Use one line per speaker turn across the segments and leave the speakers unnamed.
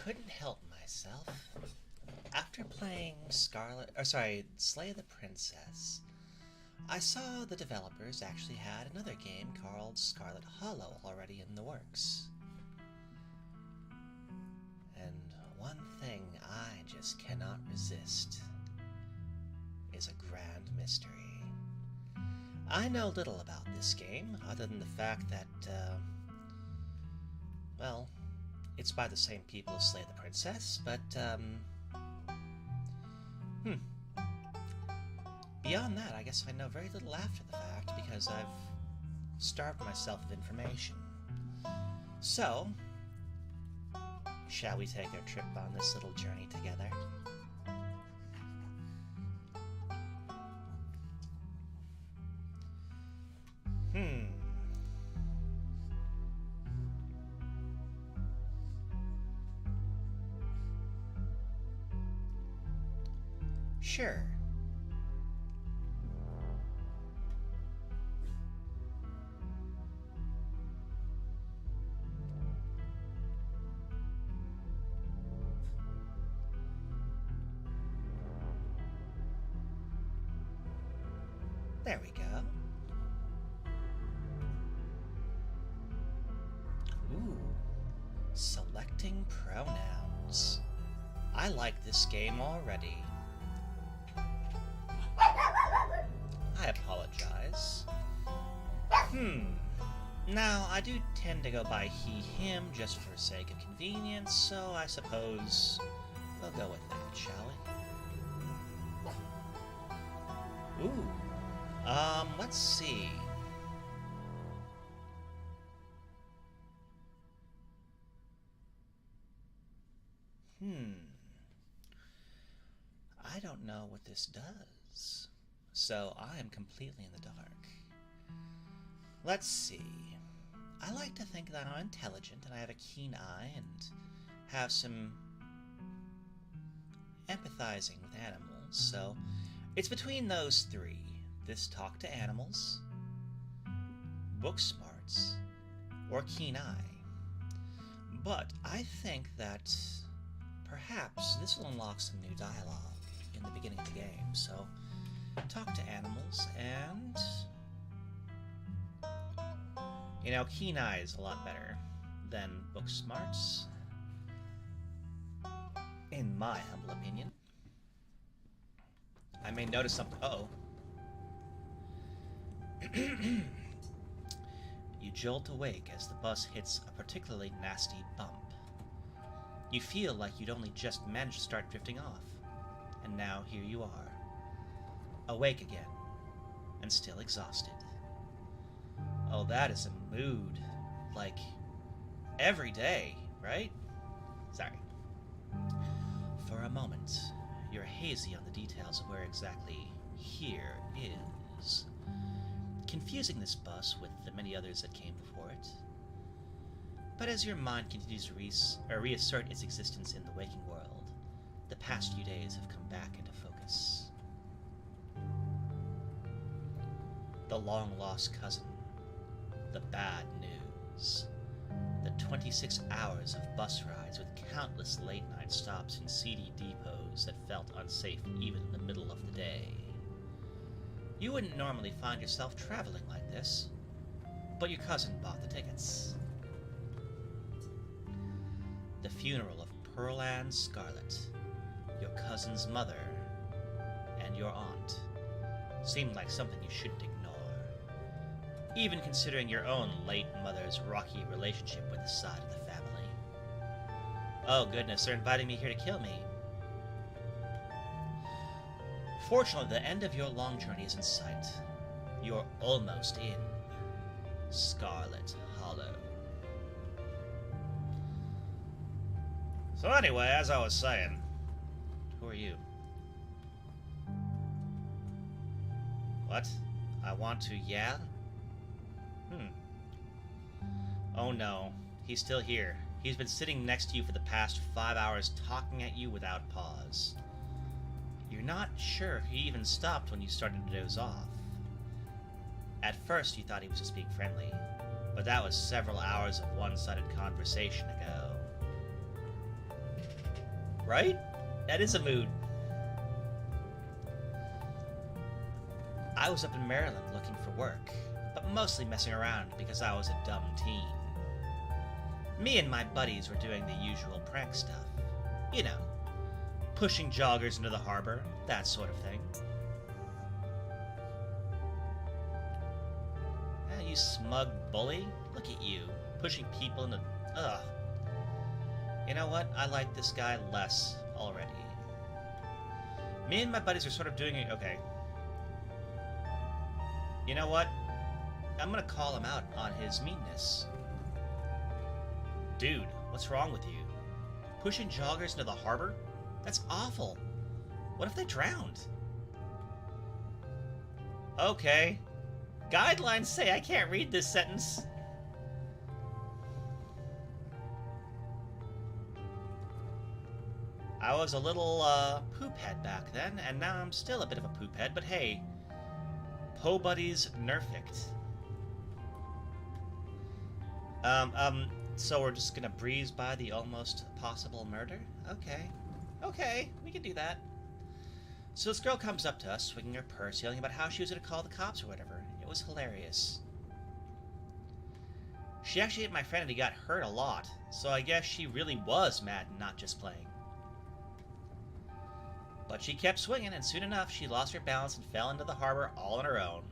couldn't help myself. After playing Slay the Princess, I saw the developers actually had another game called Scarlet Hollow already in the works. And one thing I just cannot resist is a grand mystery. I know little about this game, other than the fact that, well, it's by the same people as Slay the Princess, but, beyond that, I guess I know very little after the fact, because I've starved myself of information. So, shall we take our trip on this little journey together? Sure. There we go. Ooh. Selecting pronouns. I like this game already. I apologize. Now, I do tend to go by he, him, just for sake of convenience, so I suppose we'll go with that, shall we? Ooh. Let's see. I don't know what this does, so I am completely in the dark. Let's see. I like to think that I'm intelligent and I have a keen eye and have some empathizing with animals, so it's between those three. This talk to animals, book smarts, or keen eye. But I think that perhaps this will unlock some new dialogue in the beginning of the game, so talk to animals and... You know, keen eye is a lot better than book smarts, in my humble opinion. I may notice something. Uh-oh. You jolt awake as the bus hits a particularly nasty bump. You feel like you'd only just managed to start drifting off, and now here you are, awake again, and still exhausted. Oh, that is a mood, like, every day, right? Sorry. For a moment, you're hazy on the details of where exactly here is, confusing this bus with the many others that came before it. But as your mind continues to reassert its existence in the waking world, the past few days have come back into focus. The long-lost cousin, the bad news, the 26 hours of bus rides with countless late-night stops in seedy depots that felt unsafe even in the middle of the day. You wouldn't normally find yourself traveling like this, but your cousin bought the tickets. The funeral of Pearl Ann Scarlet, your cousin's mother, and your aunt seemed like something you shouldn't ignore, even considering your own late mother's rocky relationship with this side of the family. Oh goodness, they're inviting me here to kill me. Fortunately, the end of your long journey is in sight. You're almost in Scarlet Hollow. So anyway, as I was saying, who are you? What? I want to yell? Oh no, he's still here. He's been sitting next to you for the past 5 hours talking at you without pause. You're not sure he even stopped when you started to doze off. At first you thought he was just being friendly, but that was several hours of one-sided conversation ago. Right? That is a mood. I was up in Maryland looking for work, but mostly messing around because I was a dumb teen. Me and my buddies were doing the usual prank stuff. You know, pushing joggers into the harbor, that sort of thing. You smug bully? Look at you, pushing people into... Ugh. You know what? I like this guy less already. Me and my buddies are sort of doing it... Okay. You know what? I'm gonna call him out on his meanness. Dude, what's wrong with you? Pushing joggers into the harbor? That's awful. What if they drowned? Okay. Guidelines say I can't read this sentence. I was a little, poophead back then, and now I'm still a bit of a poophead, but hey, Po Buddies nerfect. So we're just gonna breeze by the almost possible murder? Okay. Okay, we can do that. So this girl comes up to us, swinging her purse, yelling about how she was gonna call the cops or whatever. It was hilarious. She actually hit my friend and he got hurt a lot, so I guess she really was mad and not just playing. But she kept swinging, and soon enough, she lost her balance and fell into the harbor all on her own.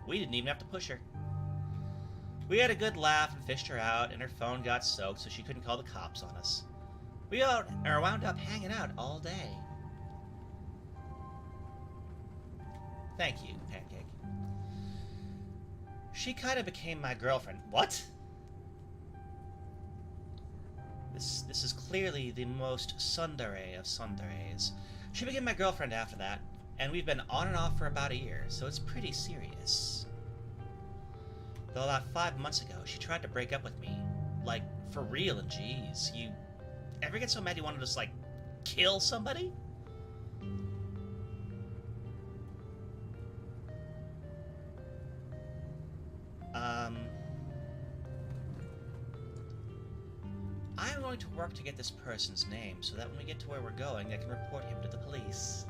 We didn't even have to push her. We had a good laugh and fished her out, and her phone got soaked so she couldn't call the cops on us. We wound up hanging out all day. Thank you, Pancake. She kind of became my girlfriend. What? This is clearly the most tsundere of tsunderes. She became my girlfriend after that, and we've been on and off for about a year, so it's pretty serious. Though about 5 months ago, she tried to break up with me. Like, for real, and geez, you ever get so mad you want to just, like, kill somebody? I'm going to work to get this person's name so that when we get to where we're going, I can report him to the police.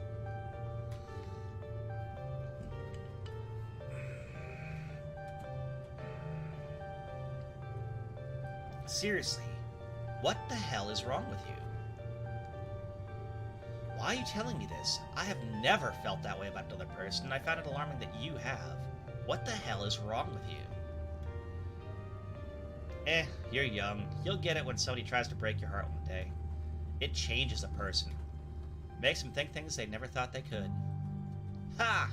Seriously, what the hell is wrong with you? Why are you telling me this? I have never felt that way about another person, and I found it alarming that you have. What the hell is wrong with you? You're young. You'll get it when somebody tries to break your heart one day. It changes a person. Makes them think things they never thought they could. Ha!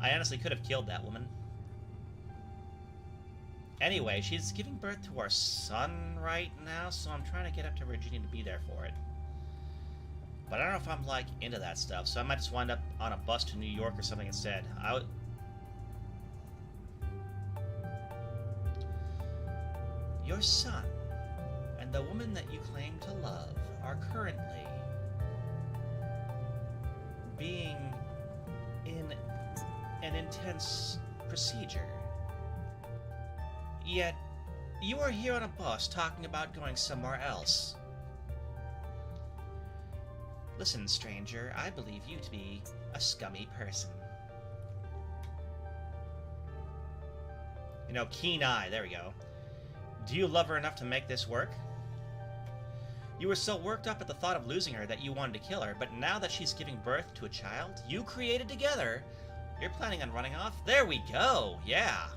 I honestly could have killed that woman. Anyway, she's giving birth to our son right now, so I'm trying to get up to Virginia to be there for it. But I don't know if I'm, like, into that stuff, so I might just wind up on a bus to New York or something instead. Your son and the woman that you claim to love are currently being in an intense procedure. Yet, you are here on a bus talking about going somewhere else. Listen, stranger, I believe you to be a scummy person. You know, keen eye, there we go. Do you love her enough to make this work? You were so worked up at the thought of losing her that you wanted to kill her, but now that she's giving birth to a child you created together, you're planning on running off? There we go, yeah.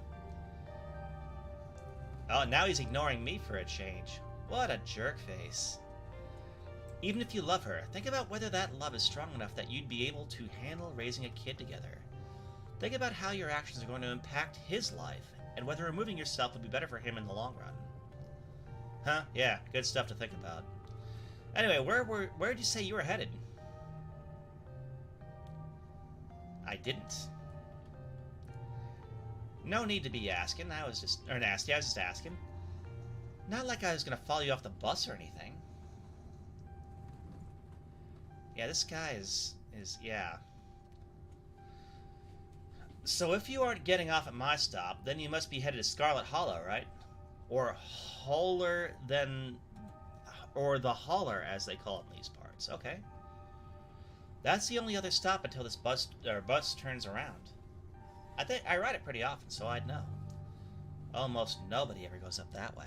Oh, now he's ignoring me for a change. What a jerk face. Even if you love her, think about whether that love is strong enough that you'd be able to handle raising a kid together. Think about how your actions are going to impact his life, and whether removing yourself would be better for him in the long run. Huh? Yeah, good stuff to think about. Anyway, where'd you say you were headed? I didn't. No need to be asking, nasty, I was just asking. Not like I was gonna follow you off the bus or anything. Yeah, this guy is yeah. So if you aren't getting off at my stop, then you must be headed to Scarlet Hollow, right? Or the Holler, as they call it in these parts. boards. Okay. That's the only other stop until this bus turns around. I think I ride it pretty often, so I'd know. Almost nobody ever goes up that way.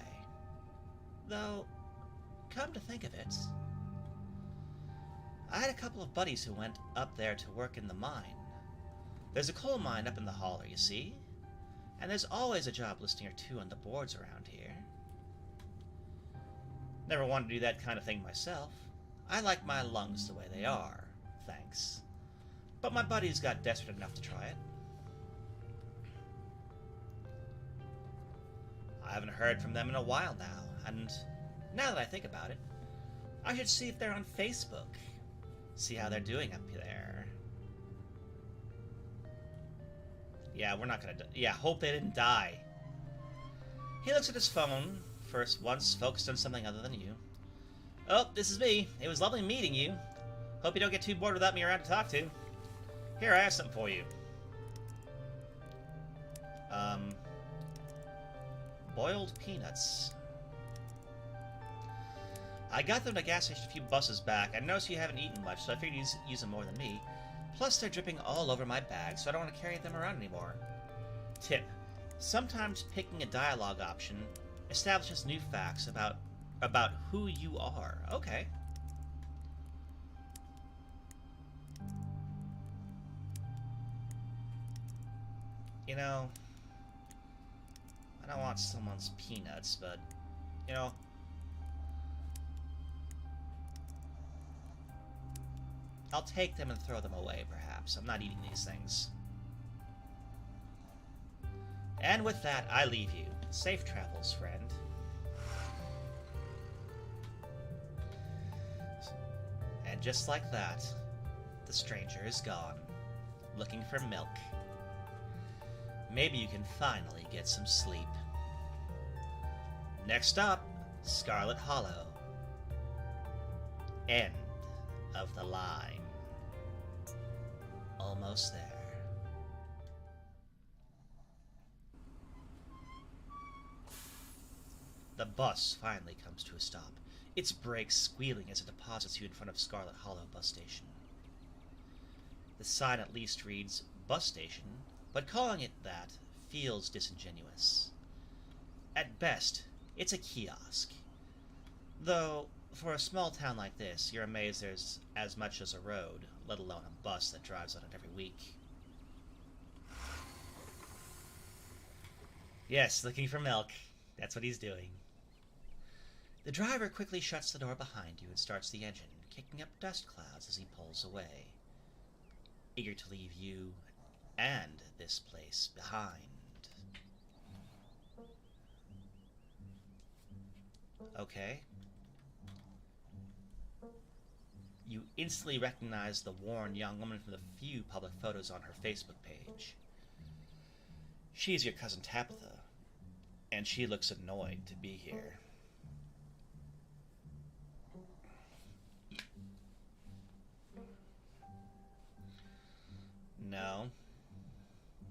Though, come to think of it, I had a couple of buddies who went up there to work in the mine. There's a coal mine up in the holler, you see? And there's always a job listing or two on the boards around here. Never wanted to do that kind of thing myself. I like my lungs the way they are, thanks. But my buddies got desperate enough to try it. I haven't heard from them in a while now, and now that I think about it, I should see if they're on Facebook. See how they're doing up there. Yeah, we're not gonna... Yeah, hope they didn't die. He looks at his phone, once focused on something other than you. Oh, this is me. It was lovely meeting you. Hope you don't get too bored without me around to talk to. Here, I have something for you. Boiled peanuts. I got them at a gas station a few buses back. I noticed you haven't eaten much, so I figured you'd use them more than me. Plus, they're dripping all over my bag, so I don't want to carry them around anymore. Tip. Sometimes picking a dialogue option establishes new facts about who you are. Okay. You know, I don't want someone's peanuts, but, you know, I'll take them and throw them away, perhaps. I'm not eating these things. And with that, I leave you. Safe travels, friend. And just like that, the stranger is gone, looking for milk. Maybe you can finally get some sleep. Next up, Scarlet Hollow. End of the line. Almost there. The bus finally comes to a stop, its brakes squealing as it deposits you in front of Scarlet Hollow bus station. The sign at least reads bus station, but calling it that feels disingenuous. At best, it's a kiosk. Though, for a small town like this, you're amazed there's as much as a road, let alone a bus that drives on it every week. Yes, looking for milk. That's what he's doing. The driver quickly shuts the door behind you and starts the engine, kicking up dust clouds as he pulls away, eager to leave you and this place behind. Okay. You instantly recognize the worn young woman from the few public photos on her Facebook page. She's your cousin Tabitha, and she looks annoyed to be here. No.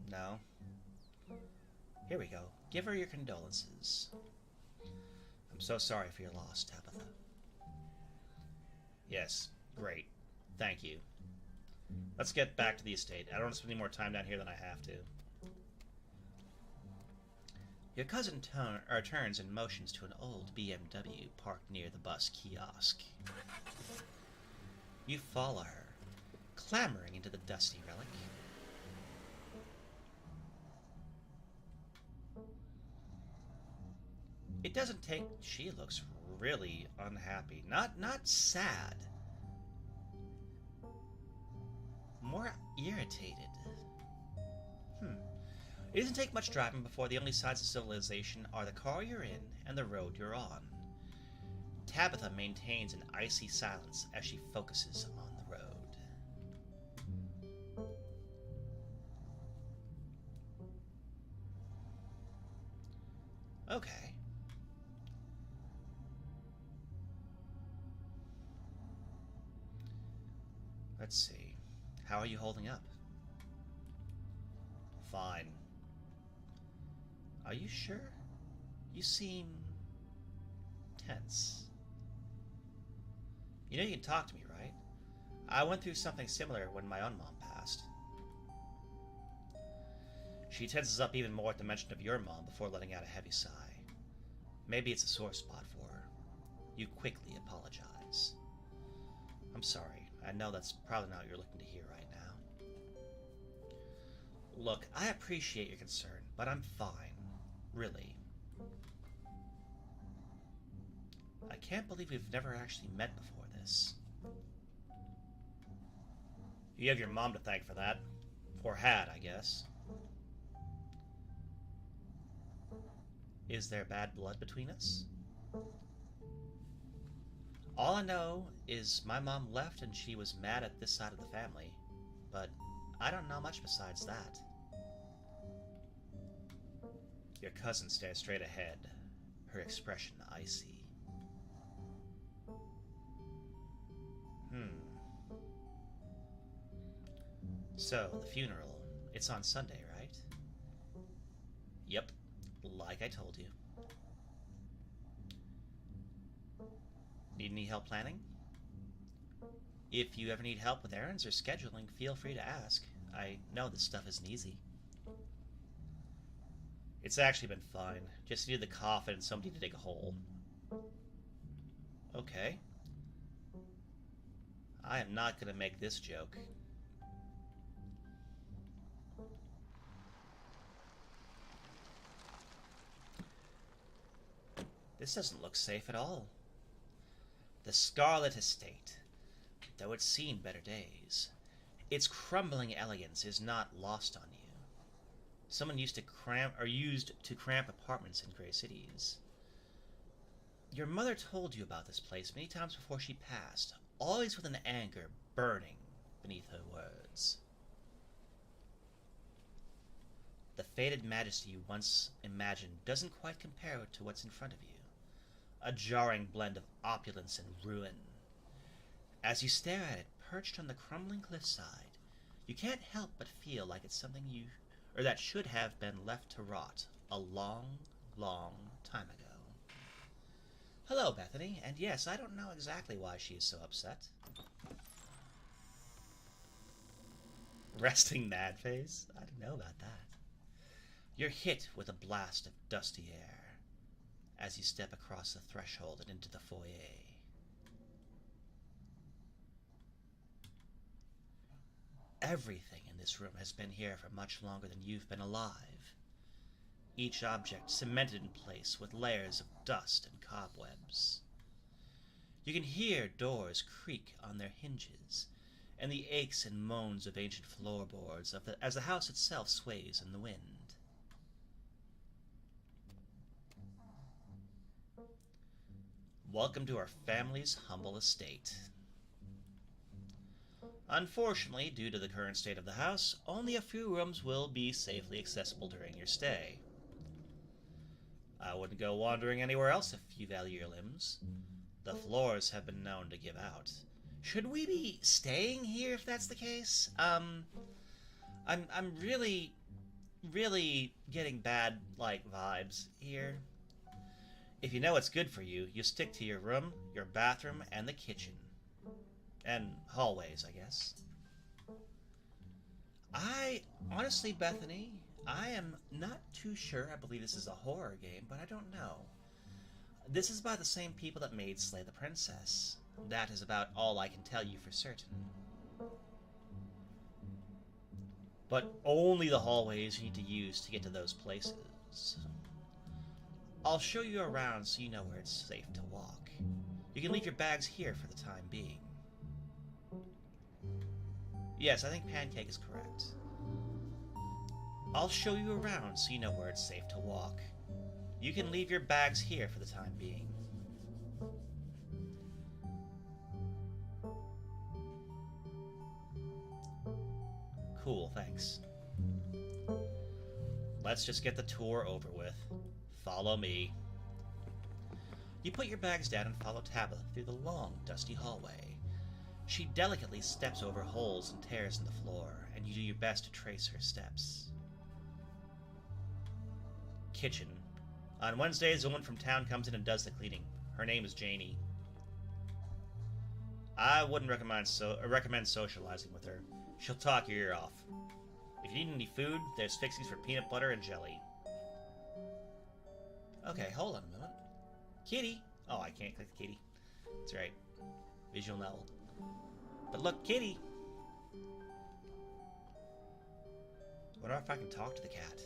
No. Here we go. Give her your condolences. I'm so sorry for your loss, Tabitha. Yes, great. Thank you. Let's get back to the estate. I don't want to spend any more time down here than I have to. Your cousin turns and motions to an old BMW parked near the bus kiosk. You follow her, clambering into the dusty relic. It doesn't take... She looks really unhappy. Not sad. More irritated. It doesn't take much driving before the only signs of civilization are the car you're in and the road you're on. Tabitha maintains an icy silence as she focuses on the road. Okay. Let's see. How are you holding up? Fine. Are you sure? You seem tense. You know you can talk to me, right? I went through something similar when my own mom passed. She tenses up even more at the mention of your mom before letting out a heavy sigh. Maybe it's a sore spot for her. You quickly apologize. I'm sorry. I know that's probably not what you're looking to hear right now. Look, I appreciate your concern, but I'm fine. Really. I can't believe we've never actually met before this. You have your mom to thank for that. Or had, I guess. Is there bad blood between us? All I know is my mom left and she was mad at this side of the family, but I don't know much besides that. Your cousin stares straight ahead, her expression icy. So, the funeral, it's on Sunday, right? Yep, like I told you. Need any help planning? If you ever need help with errands or scheduling, feel free to ask. I know this stuff isn't easy. It's actually been fine. Just needed the coffin and somebody to dig a hole. Okay. I am not going to make this joke. This doesn't look safe at all. The Scarlet estate, though it's seen better days, its crumbling elegance is not lost on you. Someone used to cramp apartments in gray cities. Your mother told you about this place many times before she passed, always with an anger burning beneath her words. The faded majesty you once imagined doesn't quite compare to what's in front of you. A jarring blend of opulence and ruin. As you stare at it, perched on the crumbling cliffside, you can't help but feel like it's something that should have been left to rot a long, long time ago. Hello, Bethany, and yes, I don't know exactly why she is so upset. Resting mad face? I didn't know about that. You're hit with a blast of dusty air as you step across the threshold and into the foyer. Everything in this room has been here for much longer than you've been alive. Each object cemented in place with layers of dust and cobwebs. You can hear doors creak on their hinges, and the aches and moans of ancient floorboards as the house itself sways in the wind. Welcome to our family's humble estate. Unfortunately, due to the current state of the house, only a few rooms will be safely accessible during your stay. I wouldn't go wandering anywhere else if you value your limbs. The floors have been known to give out. Should we be staying here if that's the case? I'm really getting bad, vibes here. If you know what's good for you, you stick to your room, your bathroom, and the kitchen. And hallways, I guess. Honestly, Bethany, I am not too sure. I believe this is a horror game, but I don't know. This is by the same people that made Slay the Princess. That is about all I can tell you for certain. But only the hallways you need to use to get to those places. I'll show you around so you know where it's safe to walk. You can leave your bags here for the time being. Yes, I think Pancake is correct. I'll show you around so you know where it's safe to walk. You can leave your bags here for the time being. Cool, thanks. Let's just get the tour over with. Follow me. You put your bags down and follow Tabitha through the long, dusty hallway. She delicately steps over holes and tears in the floor, and you do your best to trace her steps. Kitchen. On Wednesdays, a woman from town comes in and does the cleaning. Her name is Janie. I wouldn't recommend socializing with her. She'll talk your ear off. If you need any food, there's fixings for peanut butter and jelly. Okay, hold on a moment. Kitty! Oh, I can't click the kitty. That's right. Visual novel. But look, kitty! Wonder if I can talk to the cat.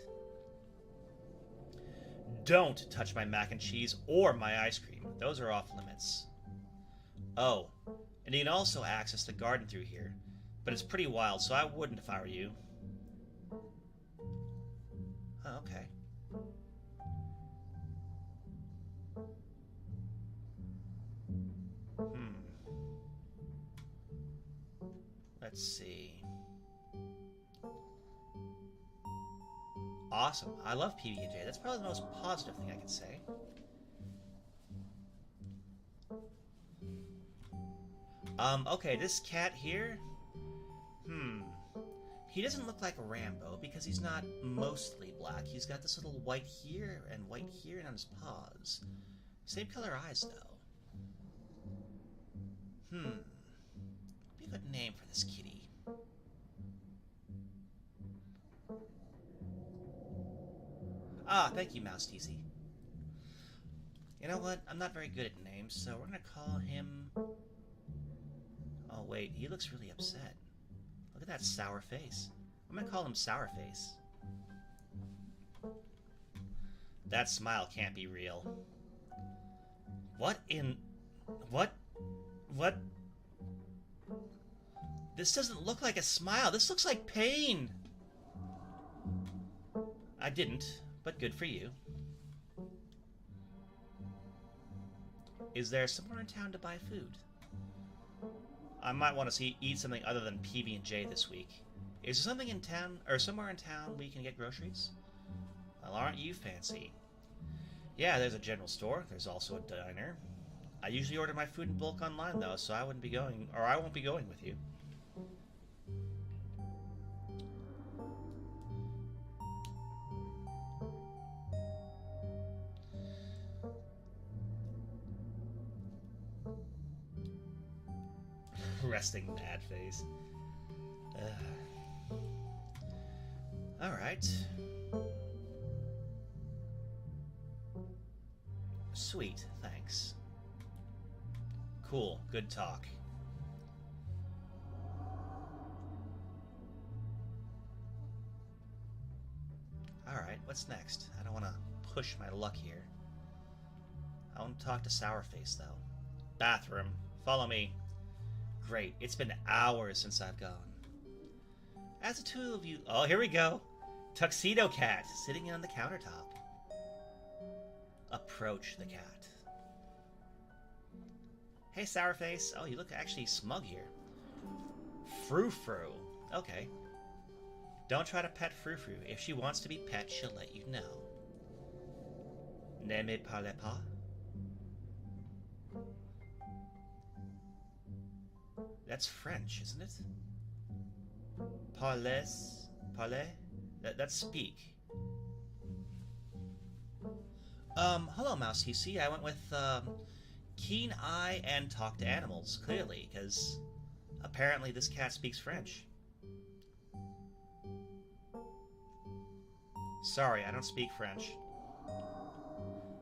Don't touch my mac and cheese or my ice cream. Those are off limits. Oh, and you can also access the garden through here. But it's pretty wild, so I wouldn't if I were you. Oh, okay. Let's see. Awesome. I love PB&J. That's probably the most positive thing I can say. Okay, this cat here... He doesn't look like Rambo because he's not mostly black. He's got this little white here and on his paws. Same color eyes, though. Be a good name for this kitty. Ah, thank you, Mouse TC. You know what? I'm not very good at names, so we're gonna call him... Oh, wait, he looks really upset. Look at that sour face. I'm gonna call him Sourface. That smile can't be real. What in... What? This doesn't look like a smile. This looks like pain. I didn't, but good for you. Is there somewhere in town to buy food? I might want to eat something other than PB&J this week. Is there something in town, or somewhere in town we can get groceries? Well, aren't you fancy? Yeah, there's a general store. There's also a diner. I usually order my food in bulk online, though, so I won't be going with you. Resting mad face. Alright. Sweet, thanks. Cool, good talk. Alright, what's next? I don't want to push my luck here. I want to talk to Sourface, though. Bathroom. Follow me. Great, it's been hours since I've gone. As the two of you... Oh, here we go! Tuxedo Cat, sitting on the countertop. Approach the cat. Hey, Sourface. Oh, you look actually smug here. Frou-Frou. Okay. Don't try to pet Frou-Frou. If she wants to be pet, she'll let you know. Ne me parlez pas. That's French, isn't it? Parlez? That's speak. Hello, Mouse TC. I went with, keen eye and talk to animals, clearly, because apparently this cat speaks French. Sorry, I don't speak French.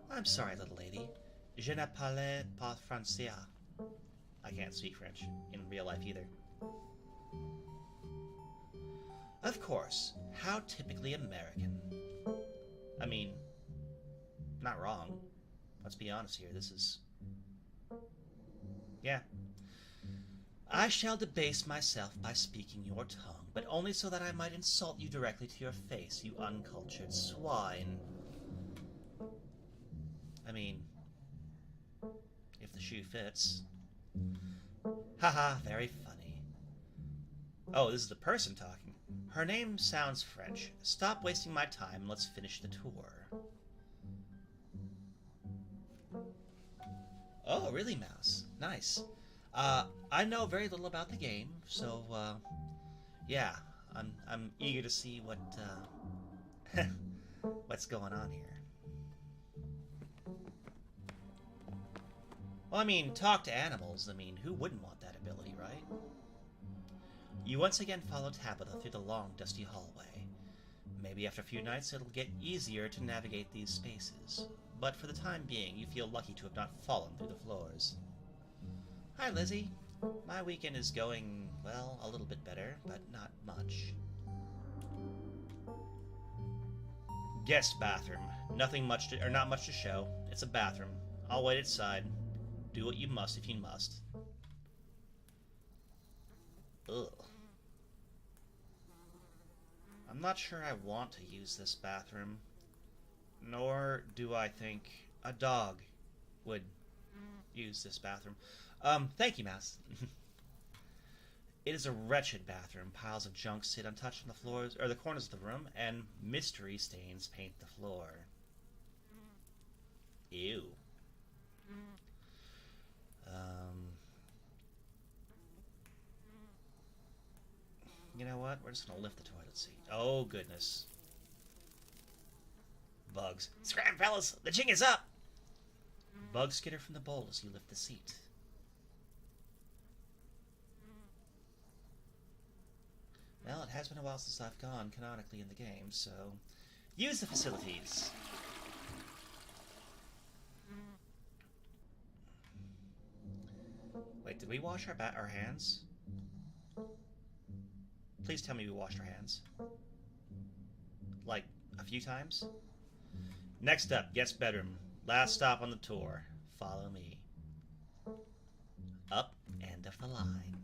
I'm sorry, little lady. Je ne parle pas français. I can't speak French in real life either. Of course. How typically American. I mean, not wrong. Let's be honest here. This is... Yeah. I shall debase myself by speaking your tongue, but only so that I might insult you directly to your face, you uncultured swine. I mean, if the shoe fits. Haha, very funny. Oh, this is the person talking. Her name sounds French. Stop wasting my time and let's finish the tour. Oh, really, Mouse? Nice. I know very little about the game, so, yeah, I'm eager to see what, what's going on here. Well, I mean, talk to animals. I mean, who wouldn't want that ability? You once again follow Tabitha through the long, dusty hallway. Maybe after a few nights it'll get easier to navigate these spaces, but for the time being you feel lucky to have not fallen through the floors. Hi, Lizzie. My weekend is going, well, a little bit better, but not much. Guest bathroom. Nothing much to, or not much to show. It's a bathroom. I'll wait outside. Do what you must if you must. Ugh. I'm not sure I want to use this bathroom. Nor do I think a dog would use this bathroom. Thank you, Mouse. It is a wretched bathroom. Piles of junk sit untouched on the floors, or the corners of the room, and mystery stains paint the floor. Ew. You know what? We're just gonna lift the toilet seat. Oh, goodness. Bugs. Scram, fellas! The jig is up! Bugs skitter from the bowl as you lift the seat. Well, it has been a while since I've gone canonically in the game, so use the facilities. Wait, did we wash our hands? Please tell me we washed our hands. Like, a few times? Next up, guest bedroom. Last stop on the tour. Follow me. Up, end of the line.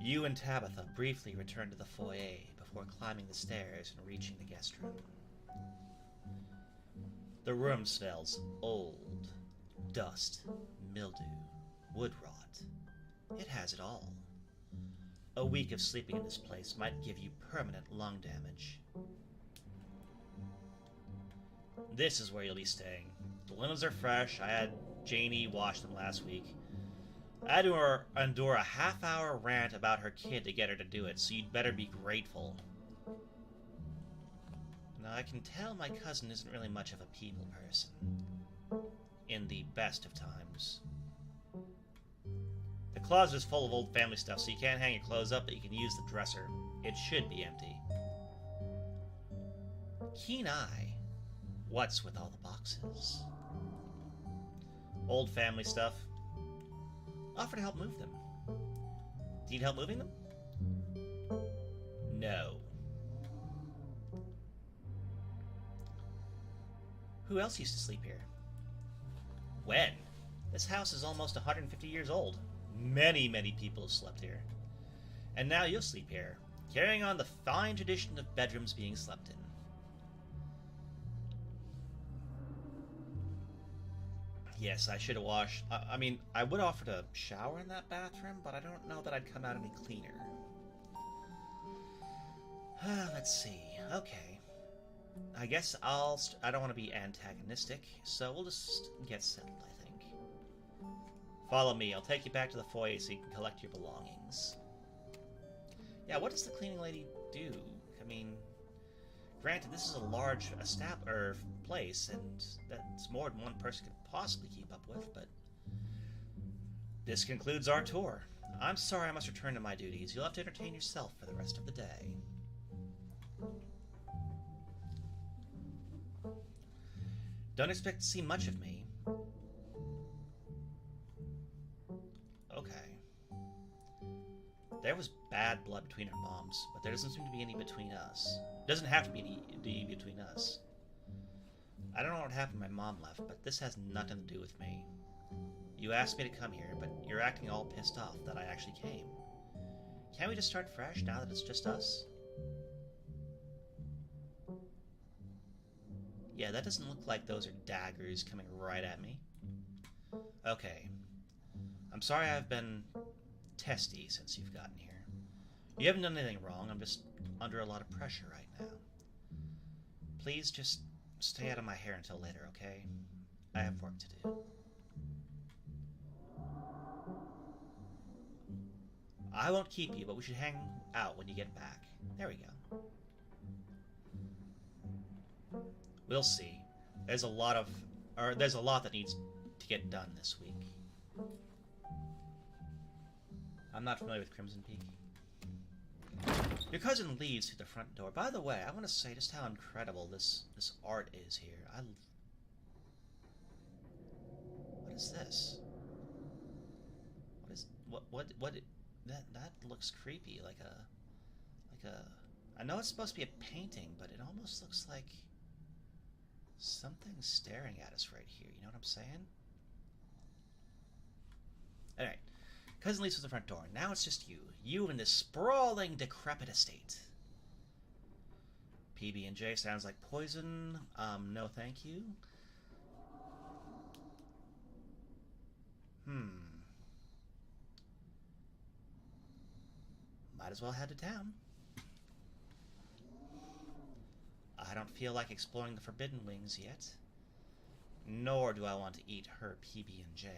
You and Tabitha briefly return to the foyer before climbing the stairs and reaching the guest room. The room smells old. Dust, mildew, wood rot. It has it all. A week of sleeping in this place might give you permanent lung damage. This is where you'll be staying. The linens are fresh. I had Janie wash them last week. I had to endure a half-hour rant about her kid to get her to do it, so you'd better be grateful. Now, I can tell my cousin isn't really much of a people person. In the best of times. The closet is full of old family stuff, so you can't hang your clothes up, but you can use the dresser. It should be empty. Keen eye. What's with all the boxes? Old family stuff. Offer to help move them. Do you need help moving them? No. Who else used to sleep here? When? This house is almost 150 years old. Many, many people have slept here. And now you'll sleep here, carrying on the fine tradition of bedrooms being slept in. Yes, I should have washed... I mean, I would offer to shower in that bathroom, but I don't know that I'd come out any cleaner. Let's see. Okay. I guess I don't want to be antagonistic, so we'll just get settled, I think. Follow me. I'll take you back to the foyer so you can collect your belongings. Yeah, what does the cleaning lady do? I mean, granted, this is a large place, and that's more than one person could possibly keep up with, but... This concludes our tour. I'm sorry I must return to my duties. You'll have to entertain yourself for the rest of the day. Don't expect to see much of me. Okay. There was bad blood between our moms, but there doesn't seem to be any between us. Doesn't have to be any between us. I don't know what happened when my mom left, but this has nothing to do with me. You asked me to come here, but you're acting all pissed off that I actually came. Can't we just start fresh now that it's just us? Yeah, that doesn't look like those are daggers coming right at me. Okay. I'm sorry I've been testy since you've gotten here. You haven't done anything wrong, I'm just under a lot of pressure right now. Please just stay out of my hair until later, okay? I have work to do. I won't keep you, but we should hang out when you get back. There we go. We'll see. There's a lot that needs to get done this week. I'm not familiar with Crimson Peak. Your cousin leaves through the front door. By the way, I want to say just how incredible this art is here. What is this? That looks creepy. Like a. I know it's supposed to be a painting, but it almost looks like something's staring at us right here. You know what I'm saying? All right. Cousin leaves through the front door. Now it's just you. You in this sprawling, decrepit estate. PB&J sounds like poison. No thank you. Might as well head to town. I don't feel like exploring the Forbidden Wings yet. Nor do I want to eat her PB&J.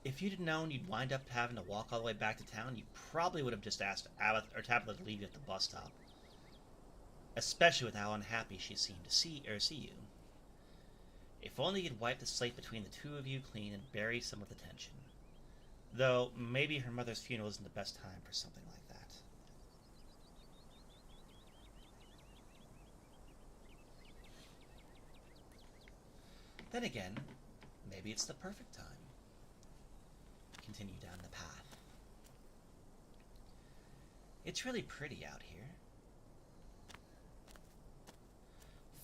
If you'd known you'd wind up having to walk all the way back to town, you probably would have just asked Abbott or Tabitha to leave you at the bus stop. Especially with how unhappy she seemed to see you. If only you'd wipe the slate between the two of you clean and bury some of the tension. Though, maybe her mother's funeral isn't the best time for something like that. Then again, maybe it's the perfect time. Continue down the path. It's really pretty out here.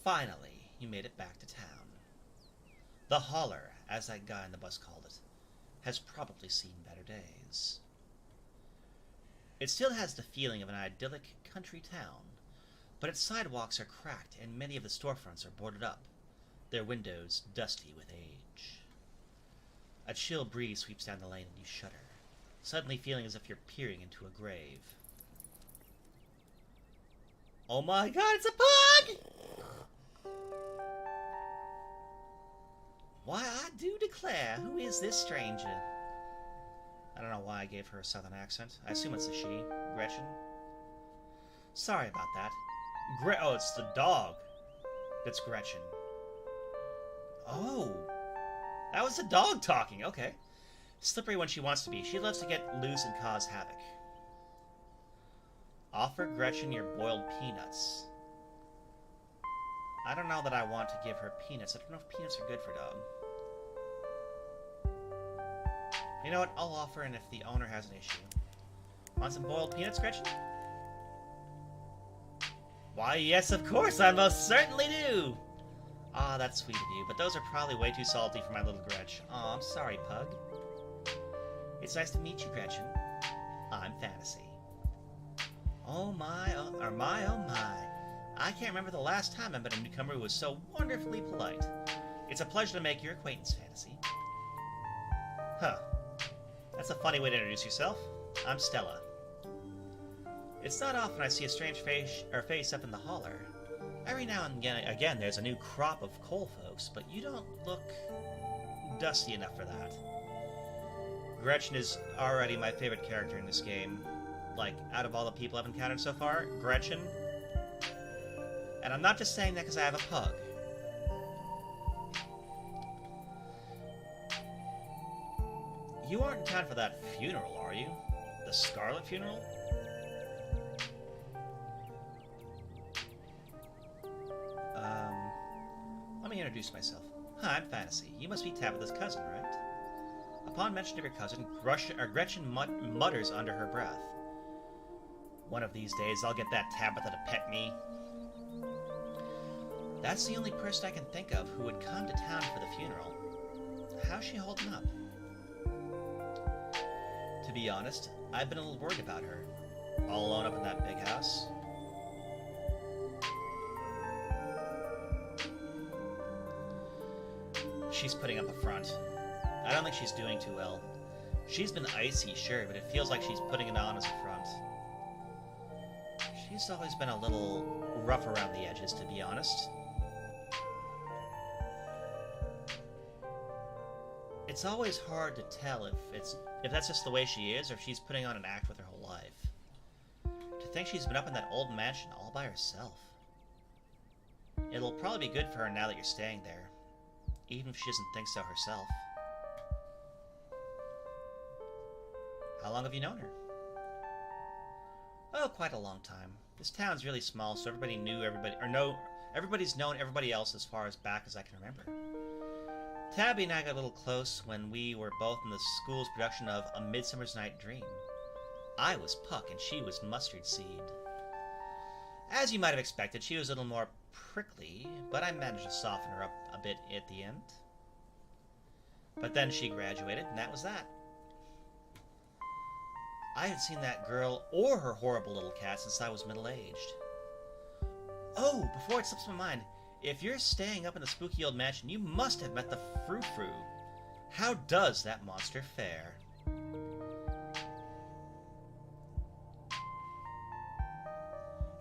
Finally, you made it back to town. The holler, as that guy in the bus called it, has probably seen better days. It still has the feeling of an idyllic country town, but its sidewalks are cracked and many of the storefronts are boarded up, their windows dusty with age. A chill breeze sweeps down the lane and you shudder, suddenly feeling as if you're peering into a grave. Oh my god, it's a pug! Why, I do declare, who is this stranger? I don't know why I gave her a southern accent. I assume it's a she. Gretchen? Sorry about that. Oh, it's the dog. That's Gretchen. Oh. That was the dog talking. Okay. Slippery when she wants to be. She loves to get loose and cause havoc. Offer Gretchen your boiled peanuts. I don't know that I want to give her peanuts. I don't know if peanuts are good for a dog. You know what? I'll offer, and if the owner has an issue. Want some boiled peanuts, Gretchen? Why, yes, of course, I most certainly do! Ah, that's sweet of you, but those are probably way too salty for my little Gretch. Aw, I'm sorry, Pug. It's nice to meet you, Gretchen. I'm Fantasy. Oh my, oh my. I can't remember the last time I met a newcomer who was so wonderfully polite. It's a pleasure to make your acquaintance, Fantasy. Huh. That's a funny way to introduce yourself. I'm Stella. It's not often I see a strange face up in the holler. Every now and again there's a new crop of coal folks, but you don't look dusty enough for that. Gretchen is already my favorite character in this game. Like, out of all the people I've encountered so far, Gretchen. And I'm not just saying that because I have a pug. You aren't in town for that funeral, are you? The Scarlet funeral? Let me introduce myself. Hi, I'm Fantasy. You must be Tabitha's cousin, right? Upon mention of your cousin, Gretchen mutters under her breath. One of these days, I'll get that Tabitha to pet me. That's the only person I can think of who would come to town for the funeral. How's she holding up? To be honest, I've been a little worried about her. All alone up in that big house. She's putting up a front. I don't think she's doing too well. She's been icy, sure, but it feels like she's putting it on as a front. She's always been a little rough around the edges, to be honest. It's always hard to tell if that's just the way she is, or if she's putting on an act with her whole life. To think she's been up in that old mansion all by herself. It'll probably be good for her now that you're staying there, even if she doesn't think so herself. How long have you known her? Oh, quite a long time. This town's really small, so everybody knew everybody, everybody's known everybody else as far as back as I can remember. Tabby and I got a little close when we were both in the school's production of A Midsummer's Night Dream. I was Puck and she was Mustard Seed. As you might have expected, she was a little more prickly, but I managed to soften her up a bit at the end. But then she graduated, and that was that. I had seen that girl or her horrible little cat since I was middle-aged. Oh, before it slips my mind, if you're staying up in the spooky old mansion, you must have met the Frou-Frou. How does that monster fare?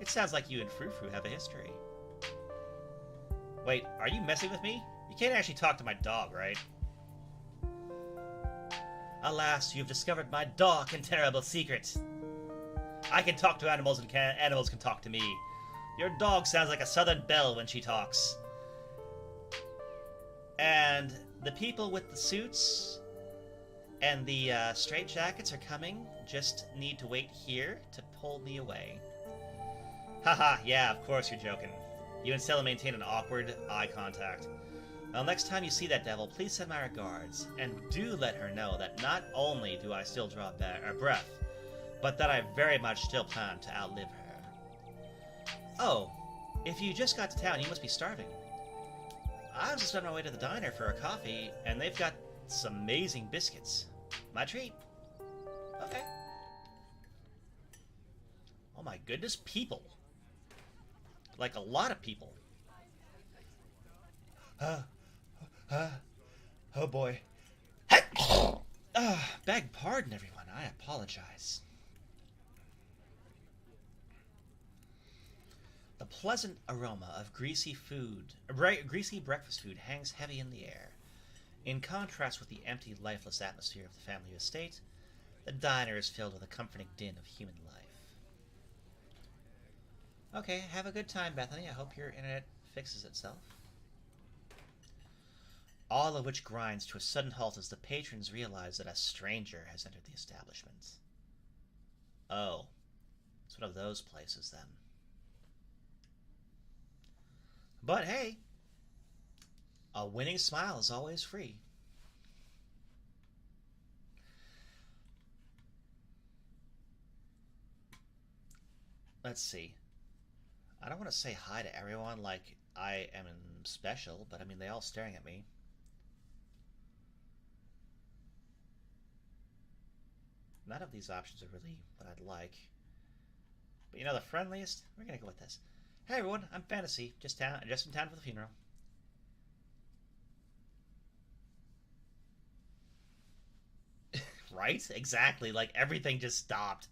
It sounds like you and Frou-Frou have a history. Wait, are you messing with me? You can't actually talk to my dog, right? Alas, you have discovered my dark and terrible secret. I can talk to animals and animals can talk to me. Your dog sounds like a southern belle when she talks. And the people with the suits and the straitjackets are coming. Just need to wait here to pull me away. Haha, yeah, of course you're joking. You and Stella maintain an awkward eye contact. Well, next time you see that devil, please send my regards, and do let her know that not only do I still draw breath, but that I very much still plan to outlive her. Oh, if you just got to town, you must be starving. I was just on my way to the diner for a coffee, and they've got some amazing biscuits. My treat. Okay. Oh my goodness, people. Like a lot of people. Oh boy. Beg pardon, everyone. I apologize. The pleasant aroma of greasy breakfast food hangs heavy in the air. In contrast with the empty, lifeless atmosphere of the family estate, the diner is filled with a comforting din of human life. Okay, have a good time, Bethany. I hope your internet fixes itself. All of which grinds to a sudden halt as the patrons realize that a stranger has entered the establishment. Oh, it's one of those places then. But hey, a winning smile is always free. Let's see. I don't want to say hi to everyone like I am special, but I mean, they all staring at me. None of these options are really what I'd like. But you know, the friendliest? We're going to go with this. Hey everyone, I'm Fantasy, just in town for the funeral. Right? Exactly, like everything just stopped.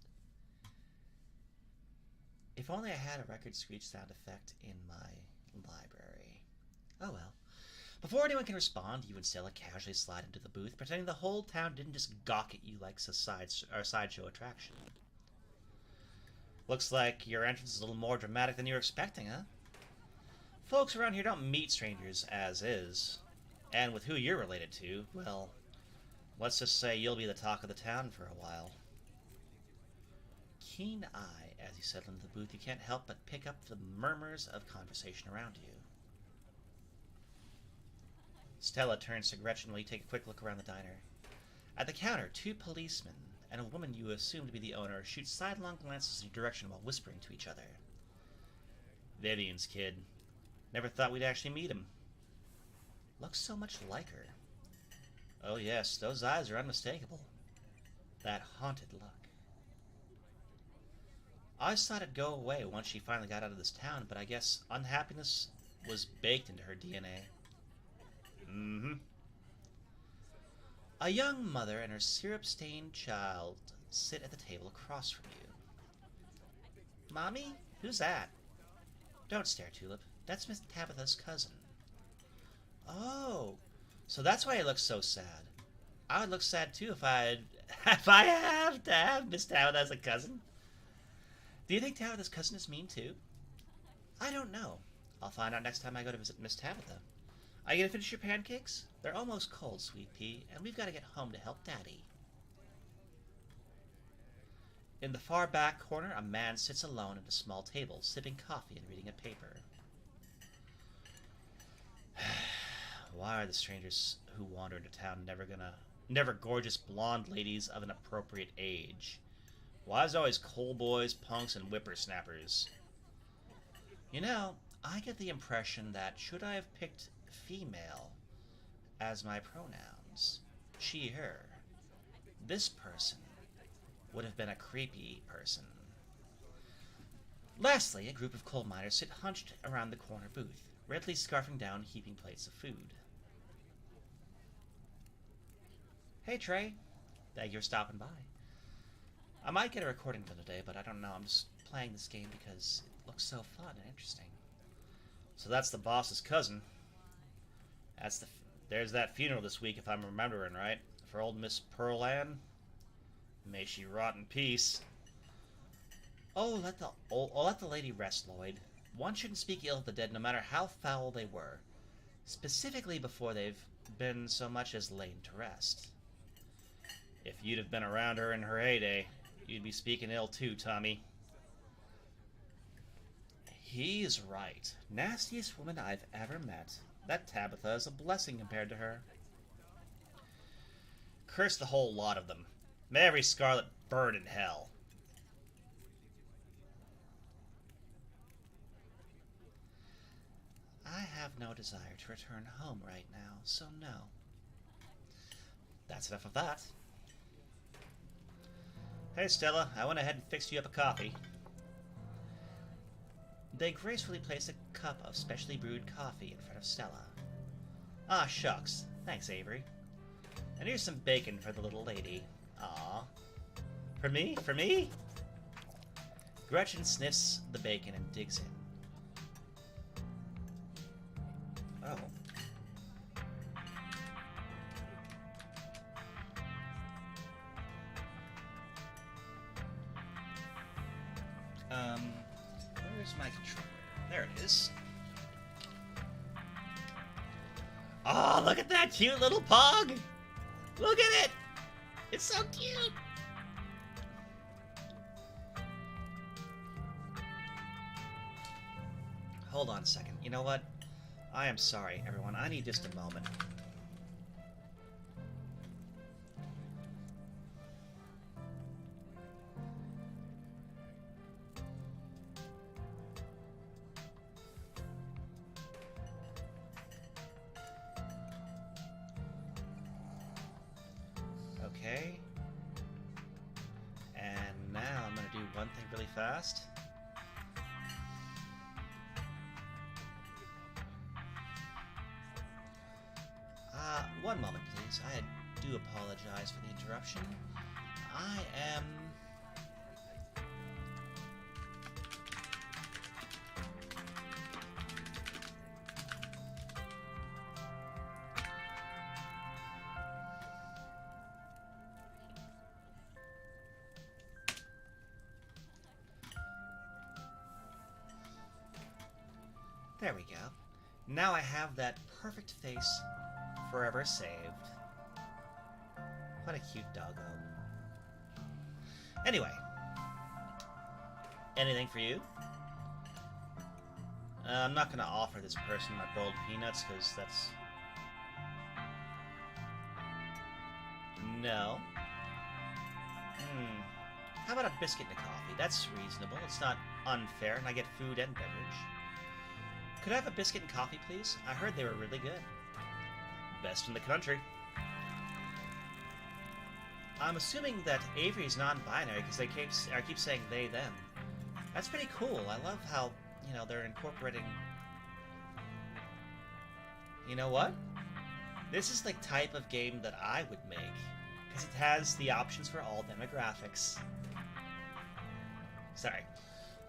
If only I had a record screech sound effect in my library. Oh well. Before anyone can respond, you and Stella casually slide into the booth, pretending the whole town didn't just gawk at you like a sideshow attraction. Looks like your entrance is a little more dramatic than you were expecting, huh? Folks around here don't meet strangers as is. And with who you're related to, well, let's just say you'll be the talk of the town for a while. Keen eye as you settle into the booth, you can't help but pick up the murmurs of conversation around you. Stella turns to Gretchen while you take a quick look around the diner. At the counter, two policemen and a woman you assume to be the owner shoot sidelong glances in your direction while whispering to each other. Vivian's kid. Never thought we'd actually meet him. Looks so much like her. Oh yes, those eyes are unmistakable. That haunted look. I always thought it'd go away once she finally got out of this town, but I guess unhappiness was baked into her DNA. Mm-hmm. A young mother and her syrup-stained child sit at the table across from you. Mommy? Who's that? Don't stare, Tulip. That's Miss Tabitha's cousin. Oh, so that's why he looks so sad. I would look sad too if I have to have Miss Tabitha as a cousin. Do you think Tabitha's cousin is mean too? I don't know. I'll find out next time I go to visit Miss Tabitha. Are you gonna finish your pancakes? They're almost cold, Sweet Pea, and we've got to get home to help Daddy. In the far back corner, a man sits alone at a small table, sipping coffee and reading a paper. Why are the strangers who wander into town never gorgeous blonde ladies of an appropriate age? Why is it always coal boys, punks, and whippersnappers? You know, I get the impression that should I have picked female as my pronouns, she, her, this person would have been a creepy person. Lastly, a group of coal miners sit hunched around the corner booth, redly scarfing down heaping plates of food. Hey Trey, thank you for stopping by. I might get a recording done today, but I don't know, I'm just playing this game because it looks so fun and interesting. So that's the boss's cousin. There's that funeral this week, if I'm remembering right, for old Miss Pearl Ann. May she rot in peace. Oh, let the lady rest, Lloyd. One shouldn't speak ill of the dead, no matter how foul they were, specifically before they've been so much as laid to rest. If you'd have been around her in her heyday, you'd be speaking ill too, Tommy. He's right. Nastiest woman I've ever met. That Tabitha is a blessing compared to her. Curse the whole lot of them. May every Scarlet burn in hell. I have no desire to return home right now, so no. That's enough of that. Hey Stella, I went ahead and fixed you up a coffee. They gracefully place a cup of specially brewed coffee in front of Stella. Ah, shucks. Thanks, Avery. And here's some bacon for the little lady. Aw. For me? For me? Gretchen sniffs the bacon and digs in. Oh. Where's my controller? There it is. Oh, look at that cute little pug! Look at it! It's so cute! Hold on a second. You know what? I am sorry, everyone. I need just a moment. Okay. And now I'm going to do one thing really fast. One moment, please. I do apologize for the interruption. I am... There we go. Now I have that perfect face forever saved. What a cute doggo. Anyway. Anything for you? I'm not going to offer this person my boiled peanuts, because that's... No. How about a biscuit and a coffee? That's reasonable. It's not unfair, and I get food and beverage. Could I have a biscuit and coffee, please? I heard they were really good. Best in the country. I'm assuming that Avery's non-binary because they keep saying they, them. That's pretty cool. I love how, you know, they're incorporating... You know what? This is the type of game that I would make, because it has the options for all demographics. Sorry.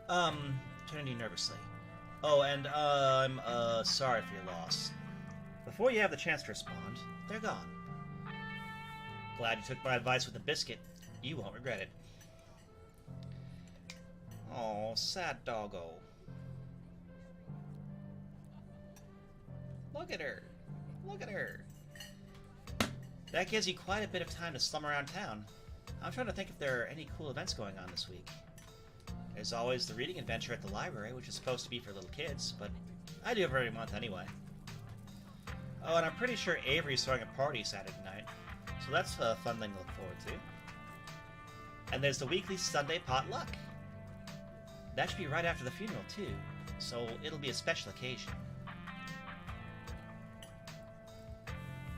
Turning to you nervously. Oh, and, I'm, sorry for your loss. Before you have the chance to respond, they're gone. Glad you took my advice with the biscuit. You won't regret it. Oh, sad doggo. Look at her. Look at her. That gives you quite a bit of time to slum around town. I'm trying to think if there are any cool events going on this week. There's always the reading adventure at the library, which is supposed to be for little kids, but I do it every month anyway. Oh, and I'm pretty sure Avery's throwing a party Saturday night, so that's a fun thing to look forward to. And there's the weekly Sunday potluck. That should be right after the funeral, too, so it'll be a special occasion.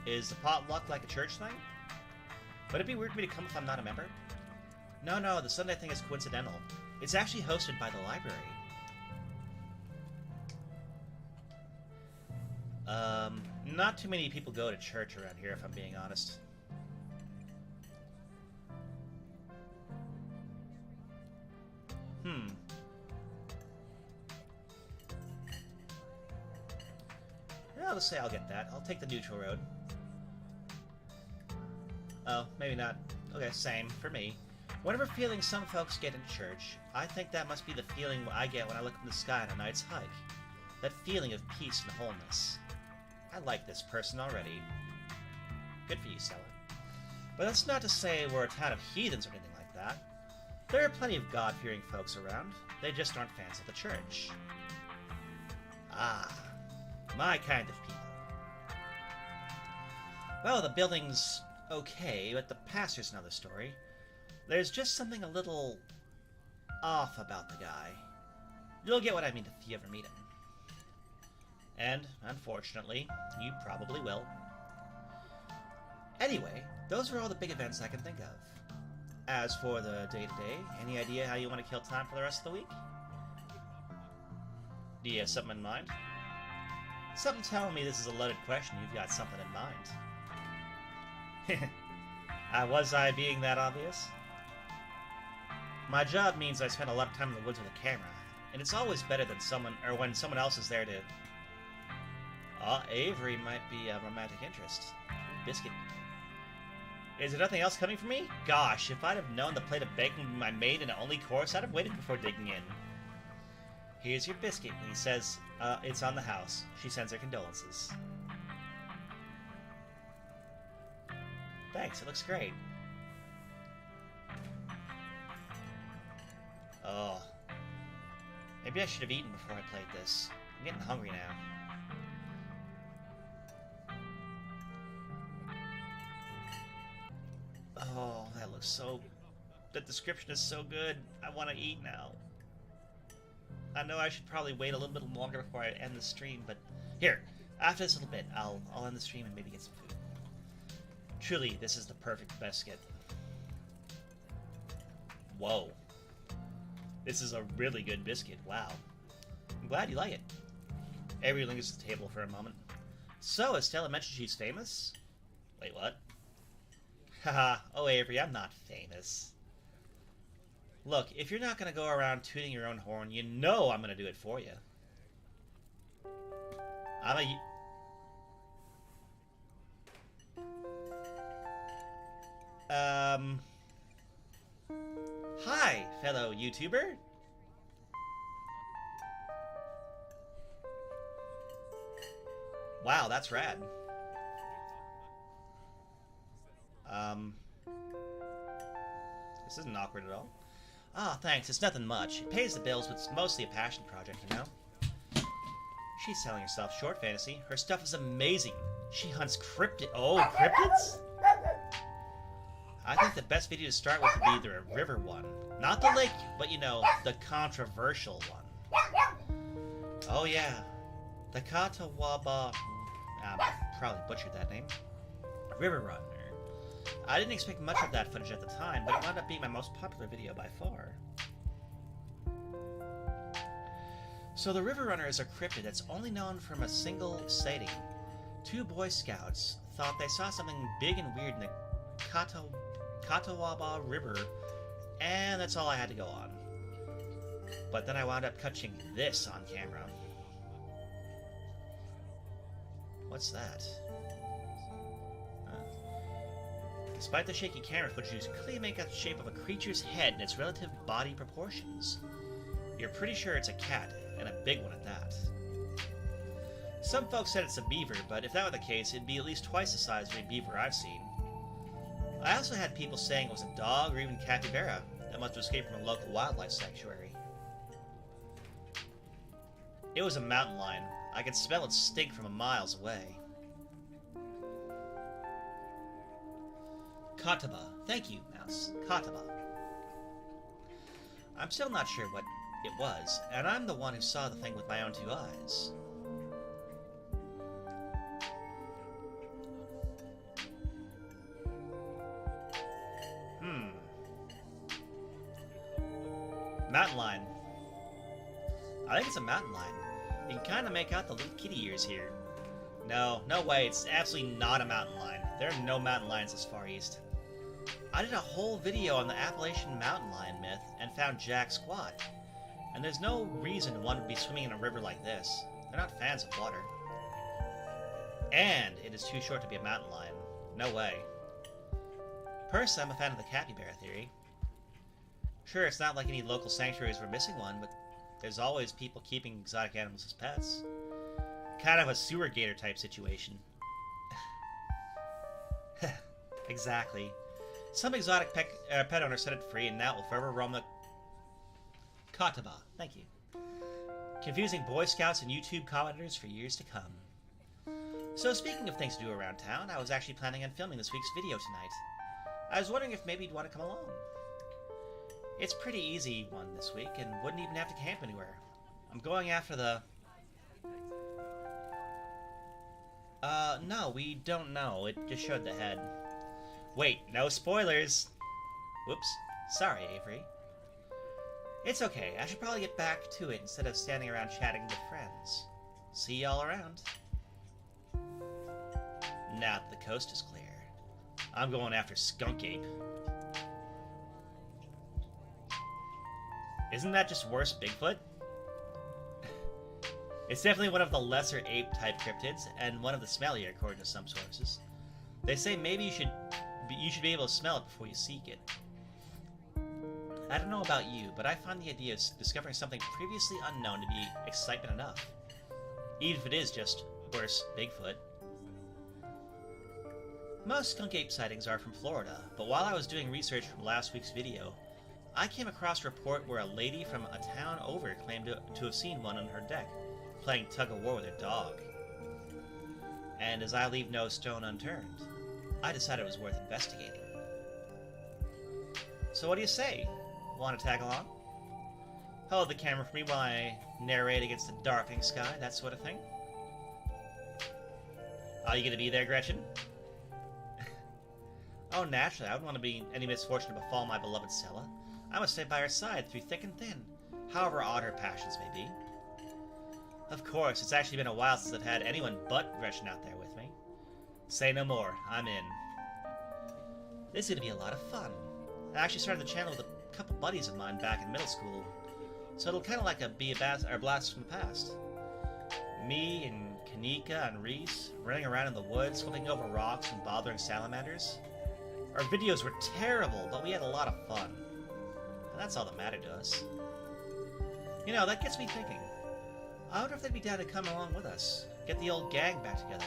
Is the potluck like a church thing? Would it be weird for me to come if I'm not a member? No, the Sunday thing is coincidental. It's actually hosted by the library. Not too many people go to church around here, if I'm being honest. I'll just say I'll get that. I'll take the neutral road. Oh, maybe not. Okay, same for me. Whatever feeling some folks get in church, I think that must be the feeling I get when I look up in the sky on a night's hike. That feeling of peace and wholeness. I like this person already. Good for you, Stella. But that's not to say we're a town of heathens or anything like that. There are plenty of God-fearing folks around. They just aren't fans of the church. Ah, my kind of people. Well, the building's okay, but the pastor's another story. There's just something a little off about the guy. You'll get what I mean if you ever meet him. And, unfortunately, you probably will. Anyway, those are all the big events I can think of. As for the day-to-day, any idea how you want to kill time for the rest of the week? Do you have something in mind? Something telling me this is a loaded question. You've got something in mind. Was I being that obvious? My job means I spend a lot of time in the woods with a camera, and it's always better than when someone else is there to... Avery might be a romantic interest. Biscuit. Is there nothing else coming for me? Gosh, if I'd have known the plate of bacon would be my main and only course, I'd have waited before digging in. Here's your biscuit, and he says, it's on the house. She sends her condolences. Thanks, it looks great. Oh. Maybe I should have eaten before I played this. I'm getting hungry now. Oh, that looks so... The description is so good. I want to eat now. I know I should probably wait a little bit longer before I end the stream, but... Here, after this little bit, I'll end the stream and maybe get some food. Truly, this is the perfect biscuit. Whoa. This is a really good biscuit. Wow. I'm glad you like it. Avery lingers at the table for a moment. So, has Stella mentioned she's famous? Wait, what? Haha, oh Avery, I'm not famous. Look, if you're not going to go around tooting your own horn, you know I'm going to do it for you. Hi, fellow YouTuber. Wow, that's rad. This isn't awkward at all. Ah, thanks, it's nothing much. It pays the bills, but it's mostly a passion project, you know? She's selling herself short, Fantasy. Her stuff is amazing. She hunts cryptids. Oh, cryptids? I think the best video to start with would be the river one. Not the lake, but you know, the controversial one. Oh yeah. The Catawba... I probably butchered that name. River Runner. I didn't expect much of that footage at the time, but it wound up being my most popular video by far. So the River Runner is a cryptid that's only known from a single sighting. 2 Boy Scouts thought they saw something big and weird in the Catawba River, and that's all I had to go on. But then I wound up catching this on camera. What's that? Despite the shaky camera footage, you can clearly make out the shape of a creature's head and its relative body proportions. You're pretty sure it's a cat, and a big one at that. Some folks said it's a beaver, but if that were the case, it'd be at least twice the size of any beaver I've seen. I also had people saying it was a dog or even capybara that must have escaped from a local wildlife sanctuary. It was a mountain lion. I could smell its stink from miles away. Kataba. Thank you, Mouse. Kataba. I'm still not sure what it was, and I'm the one who saw the thing with my own two eyes. Mountain lion. I think it's a mountain lion. You can kind of make out the little kitty ears here. No way, it's absolutely not a mountain lion. There are no mountain lions this far east. I did a whole video on the Appalachian mountain lion myth and found Jack squat. And there's no reason one would be swimming in a river like this. They're not fans of water. And it is too short to be a mountain lion. No way. Personally, I'm a fan of the capybara theory. Sure, it's not like any local sanctuaries were missing one, but there's always people keeping exotic animals as pets. Kind of a sewer gator type situation. Exactly. Some exotic pet owner set it free, and now it will forever roam the Kataba. Thank you. Confusing Boy Scouts and YouTube commenters for years to come. So speaking of things to do around town, I was actually planning on filming this week's video tonight. I was wondering if maybe you'd want to come along. It's a pretty easy one this week, and wouldn't even have to camp anywhere. I'm going after the... no, we don't know. It just showed the head. Wait, no spoilers! Whoops. Sorry, Avery. It's okay. I should probably get back to it instead of standing around chatting with friends. See y'all around. Now that the coast is clear, I'm going after Skunk Ape. Isn't that just worse Bigfoot? It's definitely one of the lesser ape-type cryptids, and one of the smellier, according to some sources. They say maybe you should be able to smell it before you seek it. I don't know about you, but I find the idea of discovering something previously unknown to be excitement enough. Even if it is just worse Bigfoot. Most skunk ape sightings are from Florida, but while I was doing research from last week's video, I came across a report where a lady from a town over claimed to have seen one on her deck, playing tug-of-war with her dog. And as I leave no stone unturned, I decided it was worth investigating. So what do you say? Want to tag along? Hold the camera for me while I narrate against the darkening sky, that sort of thing. Are you gonna be there, Gretchen? Oh, naturally, I wouldn't want to be any misfortune to befall my beloved Stella. I must stay by her side through thick and thin, however odd her passions may be. Of course, it's actually been a while since I've had anyone but Gretchen out there with me. Say no more, I'm in. This is going to be a lot of fun. I actually started the channel with a couple buddies of mine back in middle school, so it'll kind of like be a blast from the past. Me and Kanika and Reese running around in the woods, flipping over rocks and bothering salamanders. Our videos were terrible, but we had a lot of fun. And that's all that mattered to us. You know, that gets me thinking. I wonder if they'd be down to come along with us, get the old gang back together.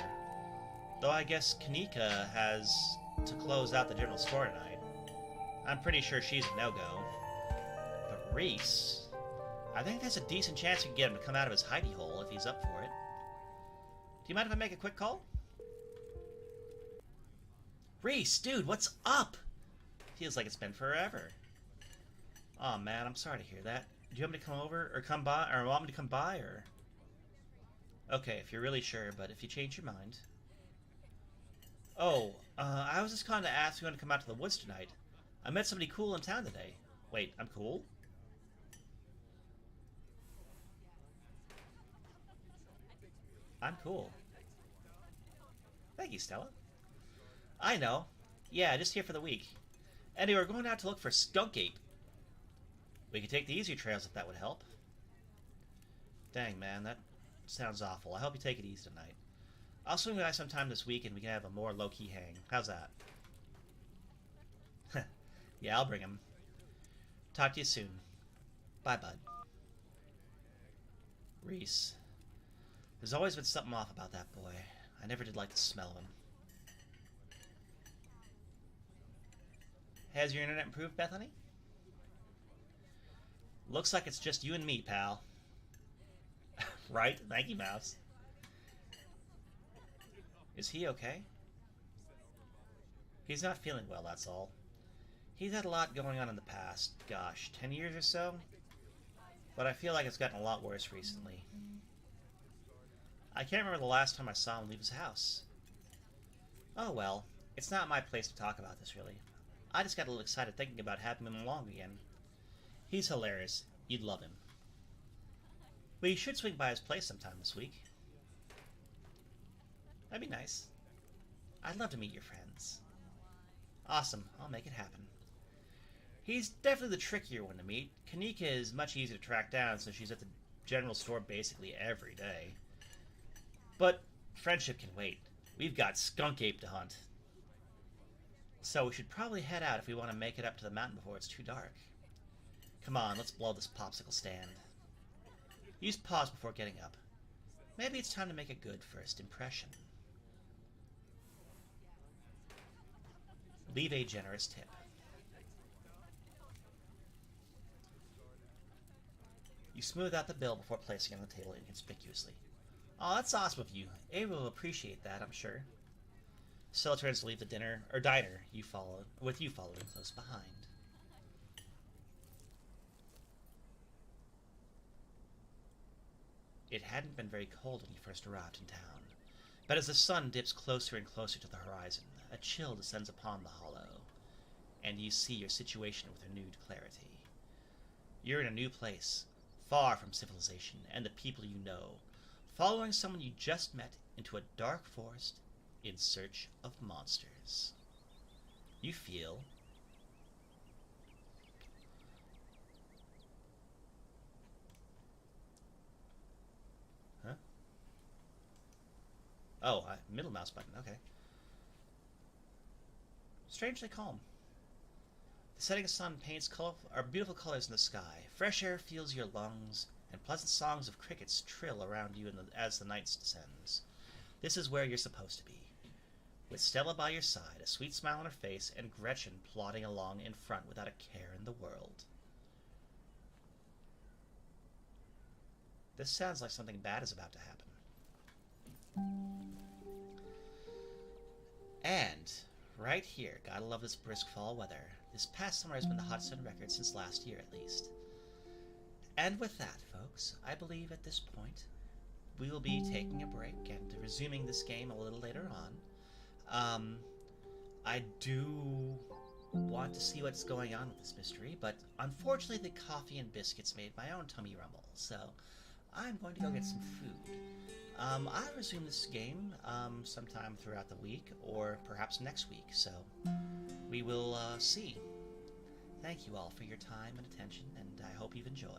Though I guess Kanika has to close out the general store tonight. I'm pretty sure she's a no-go. But Reese, I think there's a decent chance we can get him to come out of his hidey hole if he's up for it. Do you mind if I make a quick call? Reese, dude, what's up? Feels like it's been forever. Aw, man, I'm sorry to hear that. Do you want me to come over, or come by, or want me to come by, or... Okay, if you're really sure, but if you change your mind... Oh, I was just calling to ask if you want to come out to the woods tonight. I met somebody cool in town today. Wait, I'm cool? I'm cool. Thank you, Stella. I know. Yeah, just here for the week. Anyway, we're going out to look for Skunk Ape. We could take the easier trails if that would help. Dang, man, that sounds awful. I hope you take it easy tonight. I'll swing by sometime this week and we can have a more low-key hang. How's that? Yeah, I'll bring him. Talk to you soon. Bye, bud. Reese. There's always been something off about that boy. I never did like the smell of him. Has your internet improved, Bethany? Looks like it's just you and me, pal. Right? Thank you, Mouse. Is he okay? He's not feeling well, that's all. He's had a lot going on in the past, gosh, 10 years or so? But I feel like it's gotten a lot worse recently. I can't remember the last time I saw him leave his house. Oh well, it's not my place to talk about this, really. I just got a little excited thinking about having him along again. He's hilarious. You'd love him. But you should swing by his place sometime this week. That'd be nice. I'd love to meet your friends. Awesome, I'll make it happen. He's definitely the trickier one to meet. Kanika is much easier to track down since she's at the general store basically every day. But friendship can wait. We've got Skunk Ape to hunt. So we should probably head out if we want to make it up to the mountain before it's too dark. Come on, let's blow this popsicle stand. Use pause before getting up. Maybe it's time to make a good first impression. Leave a generous tip. You smooth out the bill before placing it on the table inconspicuously. Oh, that's awesome of you. Ava will appreciate that, I'm sure. Stella turns to leave the diner you following close behind. It hadn't been very cold when you first arrived in town, but as the sun dips closer and closer to the horizon, a chill descends upon the hollow, and you see your situation with renewed clarity. You're in a new place, far from civilization and the people you know, following someone you just met into a dark forest in search of monsters. You feel Oh, middle mouse button, okay. Strangely calm. The setting sun paints beautiful colors in the sky. Fresh air fills your lungs, and pleasant songs of crickets trill around you as the night descends. This is where you're supposed to be. With Stella by your side, a sweet smile on her face, and Gretchen plodding along in front without a care in the world. This sounds like something bad is about to happen. And right here, gotta love this brisk fall weather. This past summer has been the hottest on record since last year, at least. And with that, folks, I believe at this point we will be taking a break and resuming this game a little later on. I do want to see what's going on with this mystery, but unfortunately the coffee and biscuits made my own tummy rumble, so I'm going to go get some food. I'll resume this game sometime throughout the week, or perhaps next week, so we will see. Thank you all for your time and attention, and I hope you've enjoyed.